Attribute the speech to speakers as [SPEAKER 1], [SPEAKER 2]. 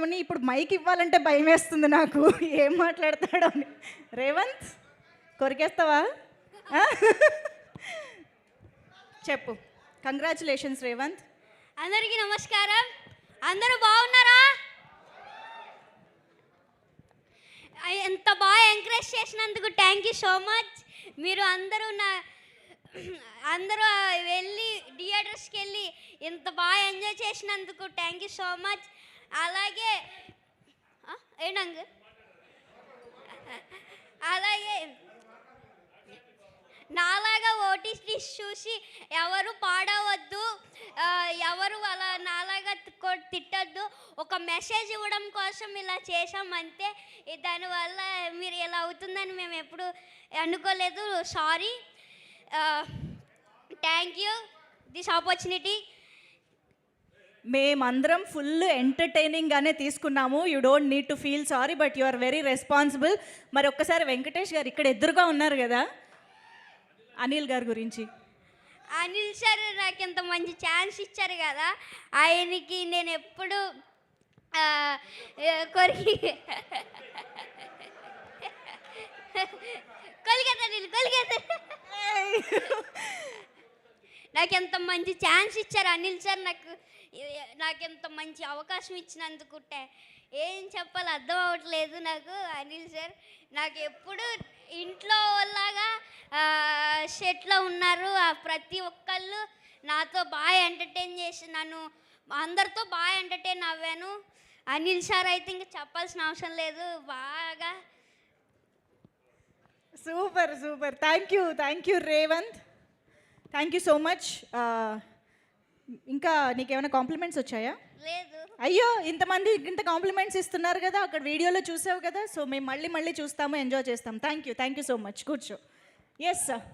[SPEAKER 1] మాట్లాడదామని, ఇప్పుడు మైక్ ఇవ్వాలంటే భయం వేస్తుంది నాకు. ఏం మాట్లాడతాడో అని. రేవంత్ కొరికేస్తావా? చెప్పు. కంగ్రాచులేషన్స్ రేవంత్.
[SPEAKER 2] అందరికీ నమస్కారం. అందరూ బాగున్నారా? ఎంత బాగా ఎంకరేజ్ చేసినందుకు థ్యాంక్ యూ సో మచ్. మీరు అందరూ వెళ్ళి థియేటర్స్కి వెళ్ళి ఇంత బాగా ఎంజాయ్ చేసినందుకు థ్యాంక్ యూ సో మచ్. అలాగే అలాగే నాలాగా ఓటీటీ చూసి ఎవరు పాడవద్దు, ఎవరు అలా నాలాగా తిట్టద్దు. ఒక మెసేజ్ ఇవ్వడం కోసం ఇలా చేసామంతే. దానివల్ల మీరు ఇలా అవుతుందని మేము ఎప్పుడు అనుకోలేదు. Sorry. Thank you this opportunity.
[SPEAKER 1] మేమందరం ఫుల్ ఎంటర్టైనింగ్గానే తీసుకున్నాము. You don't need to feel sorry, but you are very responsible. మరి ఒక్కసారి వెంకటేష్ గారు ఇక్కడ ఎదురుగా ఉన్నారు కదా, అనిల్ గారి గురించి.
[SPEAKER 2] అనిల్ సార్ నాకు ఇంత మంచి ఛాన్స్ ఇచ్చారు కదా, ఆయనకి నేను ఎప్పుడు నాకు ఎంత మంచి ఛాన్స్ ఇచ్చారు అనిల్ సార్. నాకు ఎంత మంచి అవకాశం ఇచ్చినందుకు ఏం చెప్పాలి అర్థం అవ్వట్లేదు నాకు. అనిల్ సార్ నాకు ఎప్పుడు ఇంట్లో లాగా సెట్లో ఉన్నారు. ప్రతి ఒక్కళ్ళు నాతో బాగా ఎంటర్టైన్ చేసి నన్ను అందరితో బాగా ఎంటర్టైన్ అవ్వాను. అనిల్ సార్ అయితే ఇంకా చెప్పాల్సిన అవసరం లేదు. బాగా
[SPEAKER 1] super super. Thank you Revanth. Thank you so much. ఇంకా నీకేమైనా కాంప్లిమెంట్స్ వచ్చాయా?
[SPEAKER 2] లేదు.
[SPEAKER 1] అయ్యో, ఇంత కాంప్లిమెంట్స్ ఇస్తున్నారు కదా, అక్కడ వీడియోలో చూసావు కదా. సో మేము మళ్ళీ చూస్తాము, ఎంజాయ్ చేస్తాం. Thank you so much. కూర్చో. Yes sir.